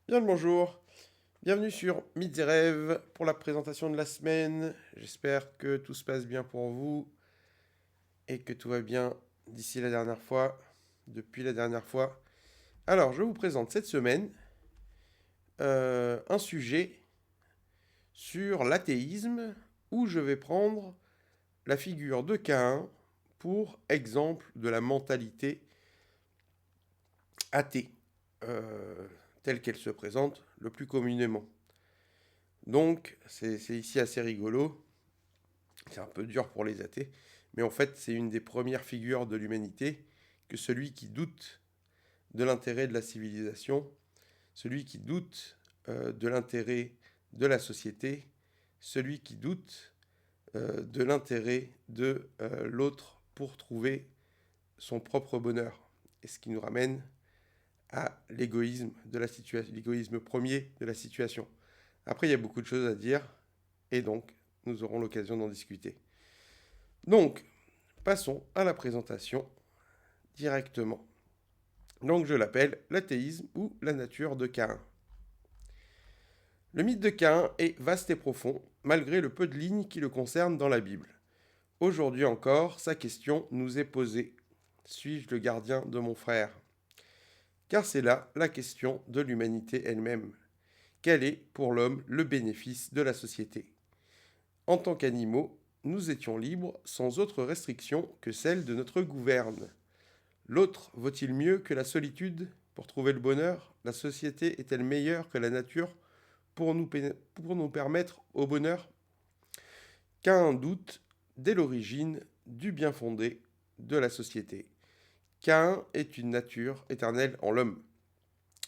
Bien le bonjour, bienvenue sur Mythes et Rêves pour la présentation de la semaine. J'espère que tout se passe bien pour vous et que tout va bien d'ici la dernière fois, depuis la dernière fois. Alors, je vous présente cette semaine un sujet sur l'athéisme où je vais prendre la figure de Caïn pour exemple de la mentalité athée, telle qu'elle se présente le plus communément. Donc, c'est ici assez rigolo. C'est un peu dur pour les athées, mais en fait, c'est une des premières figures de l'humanité que celui qui doute de l'intérêt de la civilisation, celui qui doute de l'intérêt de la société, celui qui doute de l'intérêt de l'autre pour trouver son propre bonheur. Et ce qui nous ramène à l'égoïsme de la situation, l'égoïsme premier de la situation. Après, il y a beaucoup de choses à dire, et donc, nous aurons l'occasion d'en discuter. Donc, passons à la présentation directement. Donc je l'appelle l'athéisme ou la nature de Caïn. Le mythe de Caïn est vaste et profond, malgré le peu de lignes qui le concernent dans la Bible. Aujourd'hui encore, sa question nous est posée. Suis-je le gardien de mon frère? Car c'est là la question de l'humanité elle-même. Quel est pour l'homme le bénéfice de la société? En tant qu'animaux, nous étions libres sans autre restriction que celle de notre gouverne. L'autre vaut-il mieux que la solitude pour trouver le bonheur? La société est-elle meilleure que la nature pour nous permettre au bonheur? Qu'un doute dès l'origine du bien fondé de la société. Caïn est une nature éternelle en l'homme.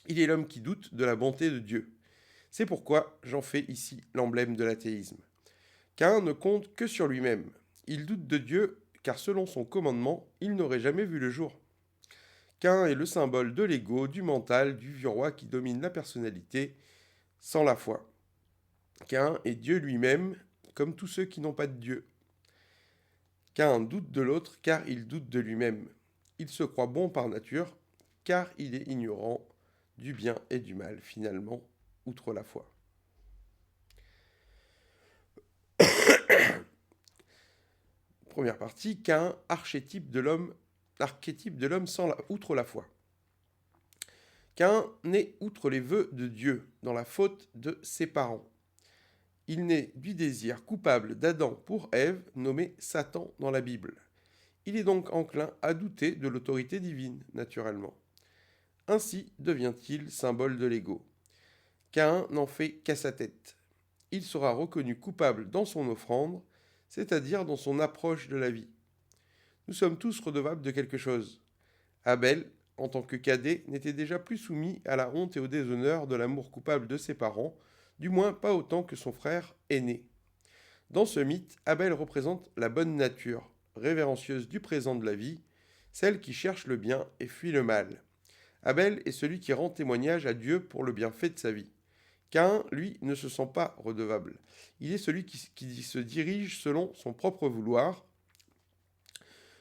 Il est l'homme qui doute de la bonté de Dieu. C'est pourquoi j'en fais ici l'emblème de l'athéisme. Caïn ne compte que sur lui-même. Il doute de Dieu car selon son commandement, il n'aurait jamais vu le jour. Caïn est le symbole de l'ego, du mental, du vieux roi qui domine la personnalité sans la foi. Caïn est Dieu lui-même, comme tous ceux qui n'ont pas de Dieu. Caïn doute de l'autre car il doute de lui-même. Il se croit bon par nature car il est ignorant du bien et du mal finalement, outre la foi. Première partie, Caïn, archétype de l'homme outre la foi. Caïn naît outre les vœux de Dieu, dans la faute de ses parents. Il naît du désir coupable d'Adam pour Ève, nommé Satan dans la Bible. Il est donc enclin à douter de l'autorité divine, naturellement. Ainsi devient-il symbole de l'ego. Caïn n'en fait qu'à sa tête. Il sera reconnu coupable dans son offrande, c'est-à-dire dans son approche de la vie. Nous sommes tous redevables de quelque chose. Abel, en tant que cadet, n'était déjà plus soumis à la honte et au déshonneur de l'amour coupable de ses parents, du moins pas autant que son frère aîné. Dans ce mythe, Abel représente la bonne nature, révérencieuse du présent de la vie, celle qui cherche le bien et fuit le mal. Abel est celui qui rend témoignage à Dieu pour le bienfait de sa vie. Caïn, lui, ne se sent pas redevable. Il est celui qui se dirige selon son propre vouloir,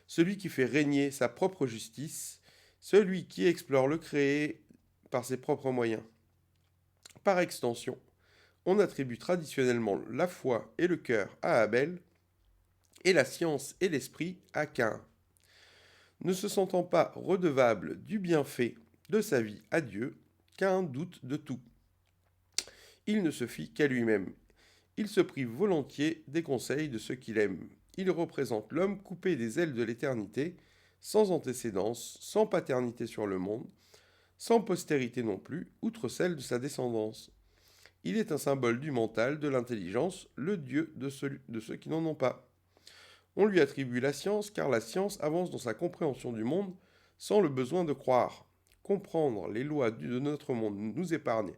celui qui fait régner sa propre justice, celui qui explore le créé par ses propres moyens. Par extension, on attribue traditionnellement la foi et le cœur à Abel, et la science et l'esprit à Caïn. Ne se sentant pas redevable du bienfait de sa vie à Dieu, Caïn doute de tout. Il ne se fie qu'à lui-même. Il se prive volontiers des conseils de ceux qu'il aime. Il représente l'homme coupé des ailes de l'éternité, sans antécédence, sans paternité sur le monde, sans postérité non plus, outre celle de sa descendance. Il est un symbole du mental, de l'intelligence, le dieu de ceux qui n'en ont pas. On lui attribue la science car la science avance dans sa compréhension du monde sans le besoin de croire. Comprendre les lois de notre monde nous épargne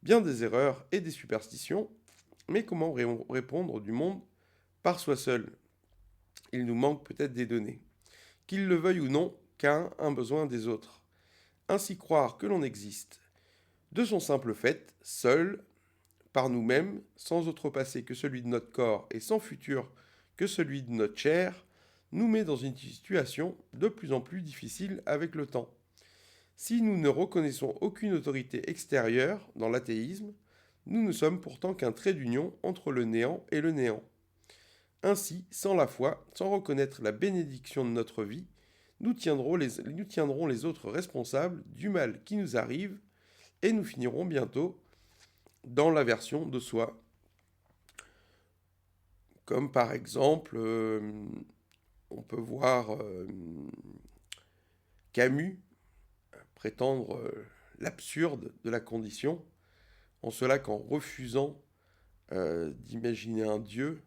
bien des erreurs et des superstitions, mais comment répondre du monde par soi seul? Il nous manque peut-être des données. Qu'il le veuille ou non, Caïn a un besoin des autres. Ainsi croire que l'on existe, de son simple fait, seul, par nous-mêmes, sans autre passé que celui de notre corps et sans futur que celui de notre chair, nous met dans une situation de plus en plus difficile avec le temps. Si nous ne reconnaissons aucune autorité extérieure dans l'athéisme, nous ne sommes pourtant qu'un trait d'union entre le néant et le néant. Ainsi, sans la foi, sans reconnaître la bénédiction de notre vie, nous tiendrons les autres responsables du mal qui nous arrive et nous finirons bientôt dans l'aversion de soi. Comme par exemple, on peut voir Camus prétendre l'absurde de la condition, en cela qu'en refusant d'imaginer un Dieu,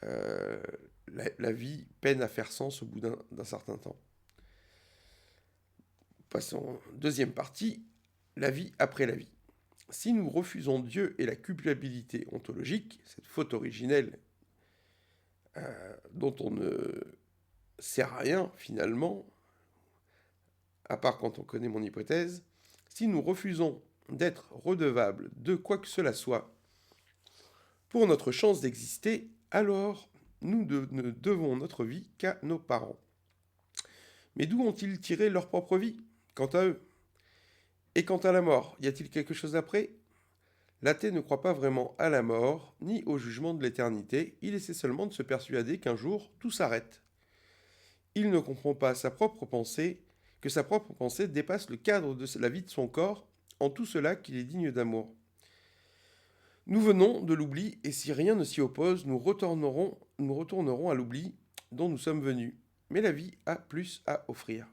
la vie peine à faire sens au bout d'un certain temps. Passons deuxième partie, la vie après la vie. Si nous refusons Dieu et la culpabilité ontologique, cette faute originelle dont on ne sait rien finalement, à part quand on connaît mon hypothèse, si nous refusons d'être redevables de quoi que cela soit pour notre chance d'exister, alors nous ne devons notre vie qu'à nos parents. Mais d'où ont-ils tiré leur propre vie, quant à eux? Et quant à la mort, y a-t-il quelque chose après? L'athée ne croit pas vraiment à la mort, ni au jugement de l'éternité, il essaie seulement de se persuader qu'un jour tout s'arrête. Il ne comprend pas sa propre pensée, que sa propre pensée dépasse le cadre de la vie de son corps, en tout cela qu'il est digne d'amour. Nous venons de l'oubli, et si rien ne s'y oppose, nous retournerons à l'oubli dont nous sommes venus. Mais la vie a plus à offrir.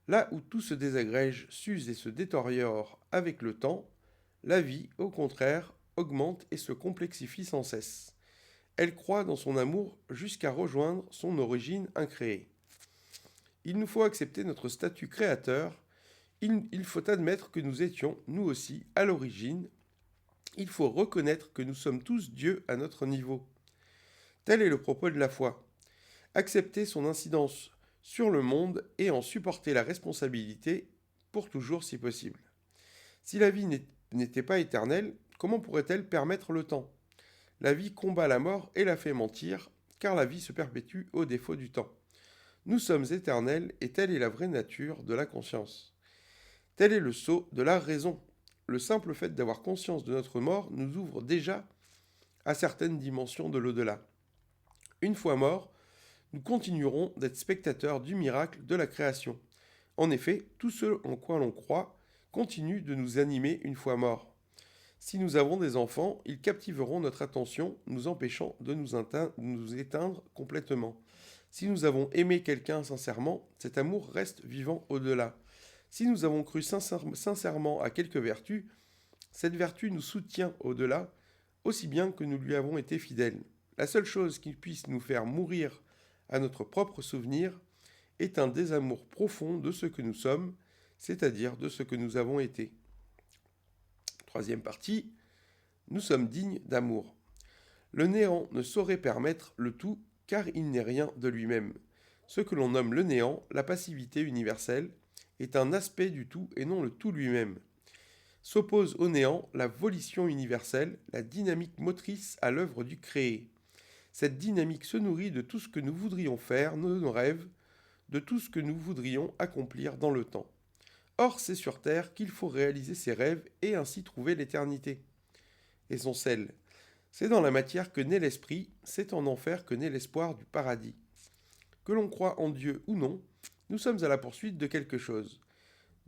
Là où tout se désagrège, s'use et se détériore avec le temps, la vie, au contraire, augmente et se complexifie sans cesse. Elle croît dans son amour jusqu'à rejoindre son origine incréée. Il nous faut accepter notre statut créateur. Il faut admettre que nous étions, nous aussi, à l'origine. Il faut reconnaître que nous sommes tous Dieu à notre niveau. Tel est le propos de la foi. Accepter son incidence sur le monde et en supporter la responsabilité pour toujours si possible. Si la vie n'était pas éternelle, comment pourrait-elle permettre le temps? La vie combat la mort et la fait mentir, car la vie se perpétue au défaut du temps. Nous sommes éternels et telle est la vraie nature de la conscience. Tel est le sceau de la raison. Le simple fait d'avoir conscience de notre mort nous ouvre déjà à certaines dimensions de l'au-delà. Une fois morts, nous continuerons d'être spectateurs du miracle de la création. En effet, tout ce en quoi l'on croit continue de nous animer une fois morts. Si nous avons des enfants, ils captiveront notre attention, nous empêchant de nous éteindre complètement. Si nous avons aimé quelqu'un sincèrement, cet amour reste vivant au-delà. Si nous avons cru sincèrement à quelque vertu, cette vertu nous soutient au-delà, aussi bien que nous lui avons été fidèles. La seule chose qui puisse nous faire mourir à notre propre souvenir est un désamour profond de ce que nous sommes, c'est-à-dire de ce que nous avons été. Troisième partie, nous sommes dignes d'amour. Le néant ne saurait permettre le tout, car il n'est rien de lui-même. Ce que l'on nomme le néant, la passivité universelle, est un aspect du tout et non le tout lui-même. S'oppose au néant la volition universelle, la dynamique motrice à l'œuvre du créé. Cette dynamique se nourrit de tout ce que nous voudrions faire, de nos rêves, de tout ce que nous voudrions accomplir dans le temps. Or, c'est sur Terre qu'il faut réaliser ses rêves et ainsi trouver l'éternité. Et son sel. C'est dans la matière que naît l'esprit, c'est en enfer que naît l'espoir du paradis. Que l'on croie en Dieu ou non, nous sommes à la poursuite de quelque chose.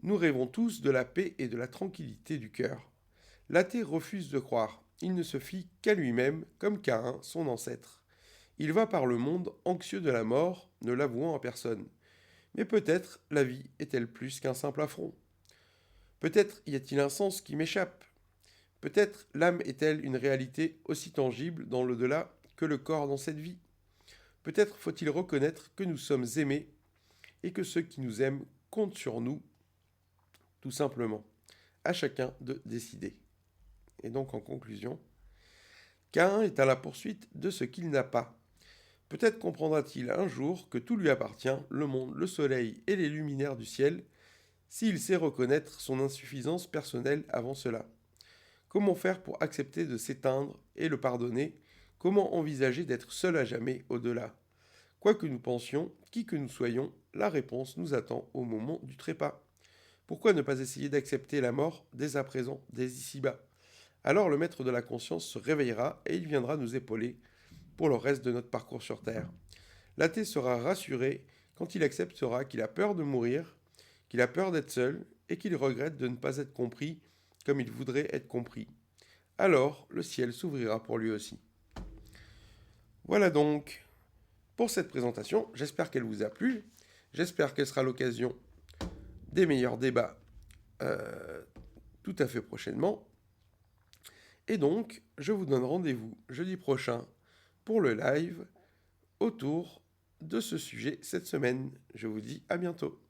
Nous rêvons tous de la paix et de la tranquillité du cœur. L'athée refuse de croire. Il ne se fie qu'à lui-même, comme Caïn, son ancêtre. Il va par le monde anxieux de la mort, ne l'avouant à personne. Mais peut-être la vie est-elle plus qu'un simple affront? Peut-être y a-t-il un sens qui m'échappe? Peut-être l'âme est-elle une réalité aussi tangible dans l'au-delà que le corps dans cette vie? Peut-être faut-il reconnaître que nous sommes aimés et que ceux qui nous aiment comptent sur nous, tout simplement. À chacun de décider. Et donc en conclusion, Caïn est à la poursuite de ce qu'il n'a pas. Peut-être comprendra-t-il un jour que tout lui appartient, le monde, le soleil et les luminaires du ciel, s'il sait reconnaître son insuffisance personnelle avant cela. Comment faire pour accepter de s'éteindre et le pardonner? Comment envisager d'être seul à jamais au-delà? Quoi que nous pensions, qui que nous soyons, la réponse nous attend au moment du trépas. Pourquoi ne pas essayer d'accepter la mort dès à présent, dès ici-bas? Alors le maître de la conscience se réveillera et il viendra nous épauler pour le reste de notre parcours sur Terre. L'athée sera rassuré quand il acceptera qu'il a peur de mourir, qu'il a peur d'être seul et qu'il regrette de ne pas être compris comme il voudrait être compris. Alors le ciel s'ouvrira pour lui aussi. Voilà donc pour cette présentation. J'espère qu'elle vous a plu. J'espère qu'elle sera l'occasion des meilleurs débats tout à fait prochainement. Et donc, je vous donne rendez-vous jeudi prochain pour le live autour de ce sujet cette semaine. Je vous dis à bientôt.